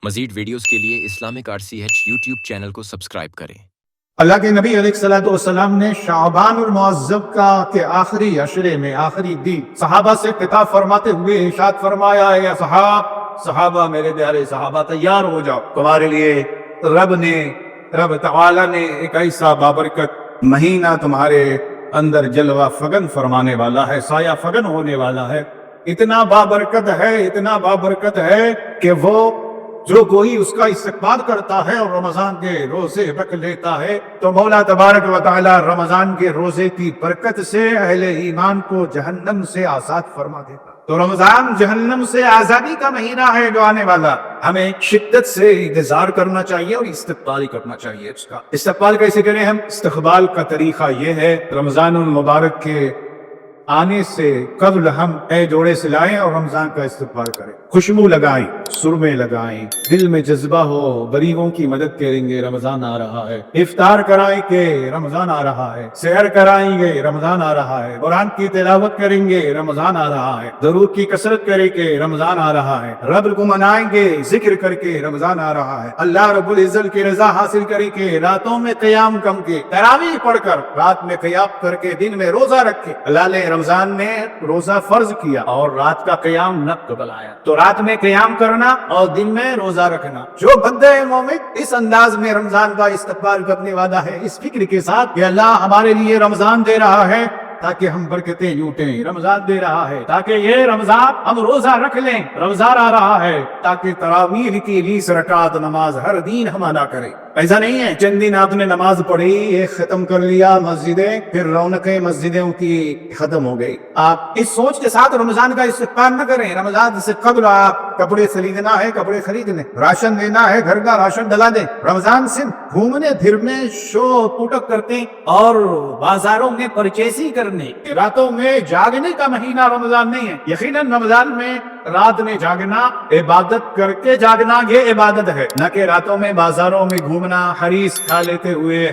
मजीद videos के लिए Islamic RCH YouTube channel को सब्सक्राइब करें। अल्लाह के नबी अलैहिस्सलाम ने शाबानुल मुअज़्ज़ब का के आखिरी अशरे में आखिरी दिन सहाबा से खिताब फरमाते हुए इरशाद फरमाया, या सहाबा मेरे प्यारे सहाबा तैयार हो जाओ, तुम्हारे लिए रब तआला ने एक ऐसा बाबरकत महीना तुम्हारे अंदर जलवा फगन फरमाने वाला है, साया फगन होने वाला है। इतना बाबरकत है कि वो जो कोई उसका इस्तक़बाल करता है और रमजान के रोजे रख लेता है तो मौला तबारक व तआला रमजान के रोजे की बरकत से अहले ईमान को जहन्नम से आजाद फरमा देता। तो रमजान जहन्नम से आजादी का महीना है जो आने वाला, हमें शिद्दत से इंतजार करना चाहिए और इस्तक़बाल करना चाहिए। उसका इस्तक़बाल कैसे करें हम? इस्तक़बाल का तरीका ये है, रमजानुल मुबारक के आने से कबल हम नए जोड़े सिलाएं और रमजान का इस्तक़बाल करें, खुशबू लगाएं, सुरमे लगाएं, दिल में जज्बा हो, गरीबों की मदद करेंगे, रमजान आ रहा है। इफ्तार कराएंगे, रमजान आ रहा है। सहर कराएंगे, रमजान आ रहा है। कुरान की तिलावत करेंगे, रमजान आ रहा है। दरूद की कसरत करेंगे, रमजान आ रहा है। रब को मनाएंगे जिक्र करके, रमजान आ रहा है। अल्लाह रब्बुल इज्जत की रजा हासिल करके, रातों में क़याम कम के तरावीह पढ़कर रात में क़याम करके दिन में रोजा रखे। अल्लाह ने रमजान ने रोजा फर्ज किया और रात का क़याम नफ़ल बनाया, तो रात में क़याम करना और दिन में रोजा रखना। जो बंदे मोमिन इस अंदाज में रमजान का इस्तक़बाल करने वाला है, इस फिक्र के साथ कि अल्लाह हमारे लिए रमजान दे रहा है ताकि हम बरकतें लूटें, रमजान दे रहा है ताकि ये रमजान हम रोजा रख लें, रमजान आ रहा है ताकि तरावीह की 20 रकात नमाज हर दिन हम अदा करें। ऐसा नहीं है चंद दिन आपने नमाज पढ़ी, एक खत्म कर लिया मस्जिदें, फिर रौनकें मस्जिदों की खत्म हो गई। आप इस सोच के साथ रमजान का इस्तक़बाल न करें। रमजान से कबल आप कपड़े खरीदना है, कपड़े खरीद लें, राशन देना है, घर का राशन डला दें। रमजान सिर्फ घूमने फिरने शो पुटक करते और बाजारों में परचेसी करने, रातों में जागने का महीना रमजान नहीं है। यकीनन रमजान में रात में जागना, इबादत करके जागना, ये इबादत है, न कि रातों में बाजारों में घूमना, हरीस खा लेते हुए,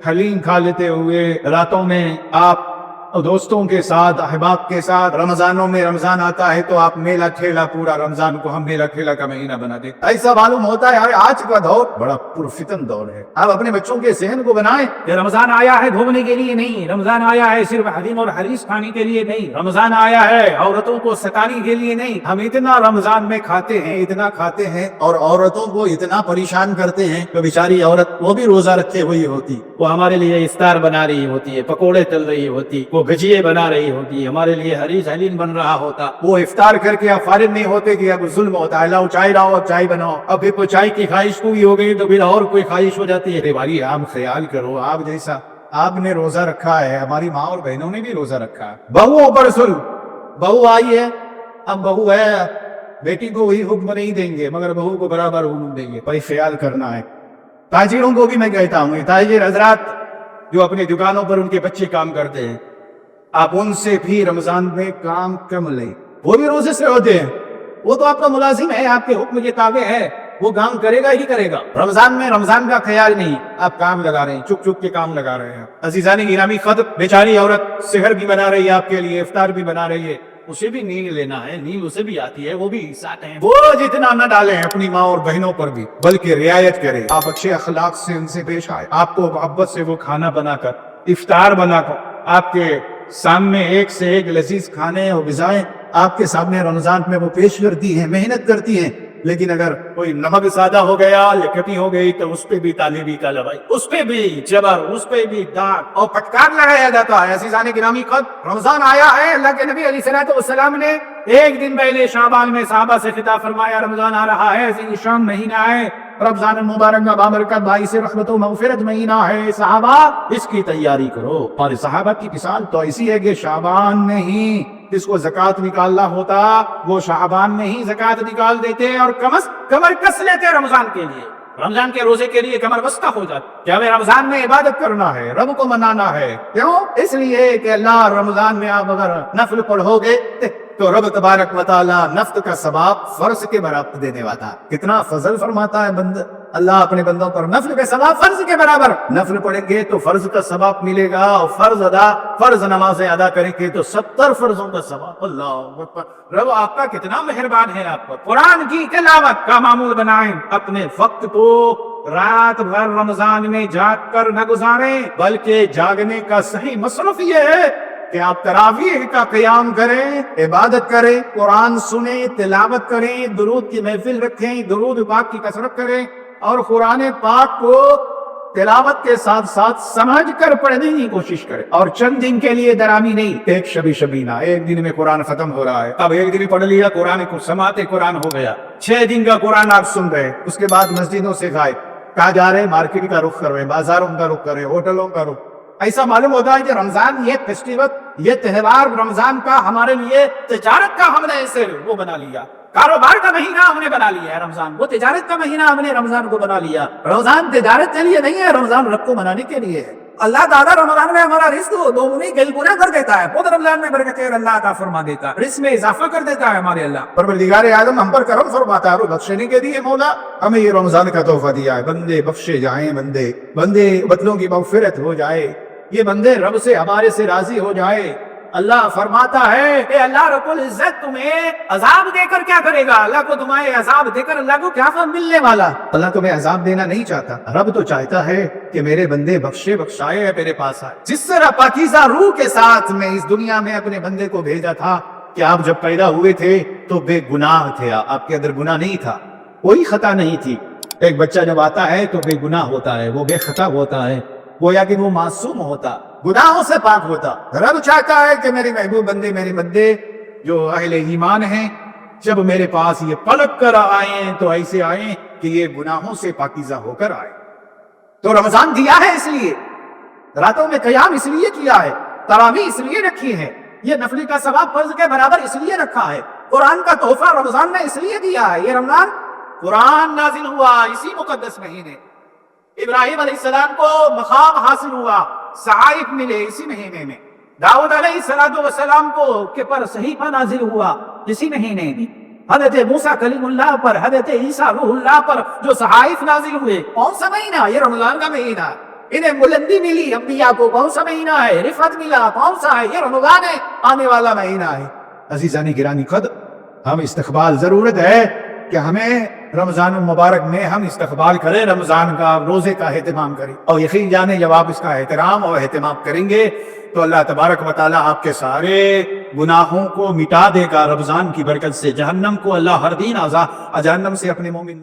हलीम खा लेते हुए रातों में आप दोस्तों के साथ, अहबाब के साथ। रमजानों में रमजान आता है तो आप मेला ठेला, पूरा रमजान को हम मेला ठेला का महीना बना देते। ऐसा मालूम होता है यार आज का दौर बड़ा पुरफितन दौर है। आप अपने बच्चों के सहन को बनाएं कि रमजान आया है घूमने के लिए नहीं, रमजान आया है सिर्फ हलीम और हरीस खाने के लिए नहीं, रमजान आया है औरतों को सताने के लिए नहीं। हम इतना रमजान में खाते हैं, इतना खाते हैं और औरतों को इतना परेशान करते हैं तो बेचारी औरत वो भी रोजा रखे हुई होती, वो हमारे लिए इफ्तार बना रही होती है, पकौड़े तल रही होती, वो गजिए बना रही होती, हमारे लिए हरीस हलीम बन रहा होता। वो इफ्तार करके आप फारिग नहीं होते कि अब जुल्म होता है, लाओ चाय लाओ, अब चाय बनाओ। अब फिर कोई चाय की ख्वाहिश पूरी हो गई तो फिर और कोई ख्वाहिश हो जाती है। भाई आप ख्याल करो, आप जैसा आपने रोजा रखा है, हमारी माँ और बहनों ने भी रोजा रखा है। बहुओं पर जुल्म, बहू आई है, अब बहू है, बेटी को वही हुक्म नहीं देंगे मगर बहू को बराबर हुक्म देंगे। भाई ख्याल करना है। ताजिरों को भी मैं कहता हूँ, ताजिर हजरात जो अपनी दुकानों पर उनके बच्चे काम करते हैं, आप उनसे भी रमजान में काम कम लें। वो भी रोजे से होते हैं, वो तो आपका मुलाजिम है, आपके हुक्म के ताबे है, वो काम करेगा ही करेगा। रमजान में रमजान का ख्याल नहीं, आप काम लगा रहे हैं, चुप चुप के काम लगा रहे हैं। अजीजानी गिरामी खत, बेचारी औरत सहर भी बना रही है आपके लिए, इफ्तार भी बना रही है, उसे भी नींद लेना है, नींद उसे भी आती है, वो भी साथ हैं। वो जितना न डालें अपनी माँ और बहनों पर भी, बल्कि रियायत करें। आप अच्छे अखलाक से उनसे पेश आए, आपको मोहब्बत से वो खाना बनाकर, इफ्तार बनाकर आपके सामने एक से एक लजीज खाने और ग़िज़ाएं आपके सामने रमजान में वो पेश करती हैं, मेहनत करती हैं। लेकिन अगर कोई नमक ज़्यादा हो गया या कमी हो गई तो उस पे भी तालिबी का लवाई, उस पे भी जबर, उस पे भी डांट और फटकार लगाया जाता है। अज़ीज़ाने गिरामी कद रमजान आया है, अल्लाह के नबी अलैहिस्सलाम ने एक दिन पहले शाबान में सहाबा से खिताब फरमाया, रमजान आ रहा है, ज़ीशान महीना है, रमजान मुबारक का बाबरकत बाइस रहमत व मग़फ़िरत महीना है, सहाबा इसकी तैयारी करो। और सहाबा की मिसाल तो ऐसी है कि शाबान में ही जिसको ज़कात निकालना होता वो शाबान में ही ज़कात निकाल देते और कमर कस लेते रमजान के लिए, रमजान के रोजे के लिए कमर बस्ता हो जाती। क्या हमें रमजान में इबादत करना है, रब को मनाना है। क्यों? इसलिए कि अल्लाह रमजान में आप अगर नफल पढ़ोगे तो रब तबारक व तआला नफ्त का सवाब फर्ज के बराबर देने वाला। कितना फजल फरमाता है बंदा। اللہ اپنے بندوں پر نفل کے ثواب فرض کے برابر، نفل پڑھیں گے تو فرض کا ثواب ملے گا، اور فرض نمازیں ادا کریں گے تو 70 فرضوں کا ثواب۔ اللہ اکبر، رب آپ کا کتنا مہربان ہے، آپ پر قرآن کی تلاوت کا معمول بنائیں، اپنے وقت کو رات بھر رمضان میں جاگ کر نہ گزاریں، بلکہ جاگنے کا صحیح مصرف یہ ہے کہ آپ تراویح کا قیام کریں، عبادت کریں، قرآن سنیں، تلاوت کریں، درود کی محفل رکھیں، درود پاک کی کثرت کریں، اور قرآن پاک کو تلاوت کے ساتھ ساتھ سمجھ کر پڑھنے کی کوشش کریں، اور چند دن کے لیے درامی نہیں، ایک شبینہ، ایک دن میں قرآن ختم ہو رہا ہے، اب ایک دن پڑھ لیا قرآن کو، سماعت قرآن ہو گیا، 6 دن کا قرآن آپ سن رہے، اس کے بعد مسجدوں سے غائب، کہاں جا رہے ہیں؟ مارکیٹ کا رخ کر رہے ہیں، بازاروں کا رخ کر رہے ہیں، ہوٹلوں کا رخ۔ ایسا معلوم ہوتا ہے کہ رمضان یہ فیسٹیول، یہ تہوار رمضان کا ہمارے لیے تجارت کا ہم نے اسے وہ بنا لیا، کاروبار کا مہینہ ہم نے بنا لیا ہے رمضان، وہ تجارت کا مہینہ ہم نے رمضان کو بنا لیا۔ رمضان تجارت کے لیے نہیں ہے، رمضان رب کو منانے کے لیے ہے۔ اللہ تعالیٰ رمضان میں ہمارا رزق دوگنی گنا کر دیتا ہے، خود رمضان میں برکتیں اللہ عطا فرما دیتا ہے، رزق میں اضافہ کر دیتا ہے ہمارے اللہ۔ پروردگار عالم ہم پر کرم فرماتا ہے اور بخشنے کے لیے مولا ہمیں یہ رمضان کا تحفہ دیا ہے۔ بندے بخشے جائیں، بندے بدلوں کی مغفرت ہو جائے، یہ بندے رب سے ہمارے سے راضی ہو جائے۔ اللہ فرماتا ہے کہ اللہ رب العزت تمہیں عذاب دے کر کیا کرے گا؟ اللہ کو تمہیں عذاب دے کر اللہ کو کیا ملنے والا؟ اللہ تمہیں عذاب دینا نہیں چاہتا، رب تو چاہتا ہے کہ میرے بندے بخشے بخشائے میرے پاس آئے۔ جس طرح پاکیزہ روح کے ساتھ میں اس دنیا میں اپنے بندے کو بھیجا تھا کہ آپ جب پیدا ہوئے تھے تو بے گناہ تھے، آپ کے اندر گناہ نہیں تھا، کوئی خطا نہیں تھی۔ ایک بچہ جب آتا ہے تو بے گناہ ہوتا ہے، وہ بے خطا ہوتا ہے، گویا کہ وہ معصوم ہوتا، گناہوں سے پاک ہوتا۔ رب چاہتا ہے کہ میرے محبوب بندے، میرے بندے جو اہل ایمان ہیں، جب میرے پاس یہ پلٹ کر آئیں تو ایسے آئیں کہ یہ گناہوں سے پاکیزہ ہو کر آئے۔ تو رمضان دیا ہے اس لیے، راتوں میں قیام اس لیے کیا ہے، تراویح اس لیے رکھی ہے، یہ نفل کا ثواب فرض کے برابر اس لیے رکھا ہے، قرآن کا تحفہ رمضان میں اس لیے دیا ہے۔ یہ رمضان قرآن نازل ہوا اسی مقدس مہینے، ابراہیم علیہ السلام کو مقام حاصل ہوا، صحائف ملے اسی مہینے میں، داؤد علیہ السلام کو کے پر صحیفہ نازل ہوا اسی مہینے میں، حضرت موسیٰ کلیم اللہ پر، حضرت عیسیٰ روح اللہ پر جو صحائف نازل ہوئے، کون سا مہینہ؟ یہ رمضان کا مہینہ۔ انہیں بلندی ملی انبیاء کو، کون سا مہینہ ہے؟ رفعت ملا، کون سا ہے؟ یہ رمضان ہے، آنے والا مہینہ ہے۔ عزیزان گرامی قدر، ہم استقبال ضرورت ہے کہ ہمیں رمضان المبارک میں ہم استقبال کریں، رمضان کا روزے کا اہتمام کریں، اور یقین جانیں جب آپ اس کا احترام اور اہتمام کریں گے تو اللہ تبارک و تعالیٰ آپ کے سارے گناہوں کو مٹا دے گا۔ رمضان کی برکت سے جہنم کو اللہ ہر دن جہنم سے اپنے مومن